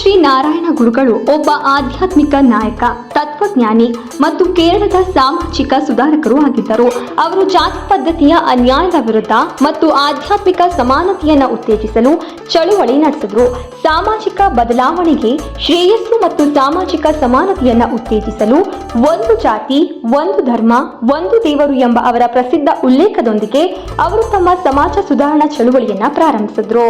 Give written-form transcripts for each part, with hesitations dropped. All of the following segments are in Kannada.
ಶ್ರೀ ನಾರಾಯಣ ಗುರುಗಳು ಒಬ್ಬ ಆಧ್ಯಾತ್ಮಿಕ ನಾಯಕ, ತತ್ವಜ್ಞಾನಿ ಮತ್ತು ಕೇರಳದ ಸಾಮಾಜಿಕ ಸುಧಾರಕರು ಆಗಿದ್ದರು. ಅವರು ಜಾತಿ ಪದ್ಧತಿಯ ಅನ್ಯಾಯದ ವಿರುದ್ಧ ಮತ್ತು ಆಧ್ಯಾತ್ಮಿಕ ಸಮಾನತೆಯನ್ನು ಉತ್ತೇಜಿಸಲು ಚಳುವಳಿ ನಡೆಸಿದರು. ಸಾಮಾಜಿಕ ಬದಲಾವಣೆಗೆ ಶ್ರೇಯಸ್ಸು ಮತ್ತು ಸಾಮಾಜಿಕ ಸಮಾನತೆಯನ್ನು ಉತ್ತೇಜಿಸಲು ಒಂದು ಜಾತಿ, ಒಂದು ಧರ್ಮ, ಒಂದು ದೇವರು ಎಂಬ ಅವರ ಪ್ರಸಿದ್ಧ ಉಲ್ಲೇಖದೊಂದಿಗೆ ಅವರು ತಮ್ಮ ಸಮಾಜ ಸುಧಾರಣಾ ಚಳುವಳಿಯನ್ನ ಪ್ರಾರಂಭಿಸಿದ್ರು.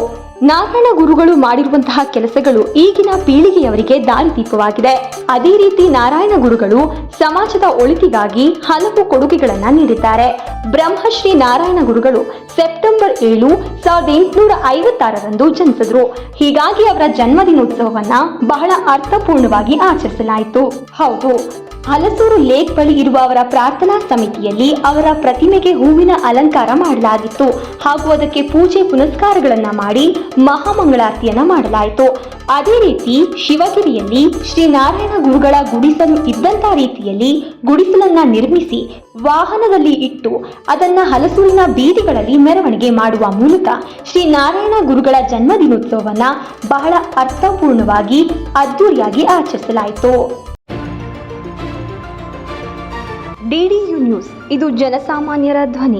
ನಾರಾಯಣ ಗುರುಗಳು ಮಾಡಿರುವಂತಹ ಕೆಲಸಗಳು ಈಗಿನ ಪೀಳಿಗೆಯವರಿಗೆ ದಾರಿದೀಪವಾಗಿದೆ. ಅದೇ ರೀತಿ ನಾರಾಯಣ ಗುರುಗಳು ಸಮಾಜದ ಒಳಿತಿಗಾಗಿ ಹಲವು ಕೊಡುಗೆಗಳನ್ನು ನೀಡಿದ್ದಾರೆ. ಬ್ರಹ್ಮಶ್ರೀ ನಾರಾಯಣ ಗುರುಗಳು ಸೆಪ್ಟೆಂಬರ್ 7, 1856ರಂದು ಜನಿಸಿದ್ರು. ಹೀಗಾಗಿ ಅವರ ಜನ್ಮದಿನೋತ್ಸವವನ್ನ ಬಹಳ ಅರ್ಥಪೂರ್ಣವಾಗಿ ಆಚರಿಸಲಾಯಿತು. ಹೌದು, ಹಲಸೂರು ಲೇಕ್ ಬಳಿ ಇರುವ ಅವರ ಪ್ರಾರ್ಥನಾ ಸಮಿತಿಯಲ್ಲಿ ಅವರ ಪ್ರತಿಮೆಗೆ ಹೂವಿನ ಅಲಂಕಾರ ಮಾಡಲಾಗಿತ್ತು ಹಾಗೂ ಅದಕ್ಕೆ ಪೂಜೆ ಪುನಸ್ಕಾರಗಳನ್ನ ಮಾಡಿ ಮಹಾಮಂಗಳಾರತಿಯನ್ನ ಮಾಡಲಾಯಿತು. ಅದೇ ರೀತಿ ಶಿವಗಿರಿಯಲ್ಲಿ ಶ್ರೀ ನಾರಾಯಣ ಗುರುಗಳ ಗುಡಿಸಲು ಇದ್ದಂತ ರೀತಿಯಲ್ಲಿ ಗುಡಿಸಲನ್ನ ನಿರ್ಮಿಸಿ ವಾಹನದಲ್ಲಿ ಇಟ್ಟು ಅದನ್ನ ಹಲಸೂರಿನ ಬೀದಿಗಳಲ್ಲಿ ಮೆರವಣಿಗೆ ಮಾಡುವ ಮೂಲಕ ಶ್ರೀ ನಾರಾಯಣ ಗುರುಗಳ ಜನ್ಮದಿನೋತ್ಸವವನ್ನ ಬಹಳ ಅರ್ಥಪೂರ್ಣವಾಗಿ ಅದ್ದೂರಿಯಾಗಿ ಆಚರಿಸಲಾಯಿತು. DDU ನ್ಯೂಸ್, ಇದು ಜನಸಾಮಾನ್ಯರ ಧ್ವನಿ.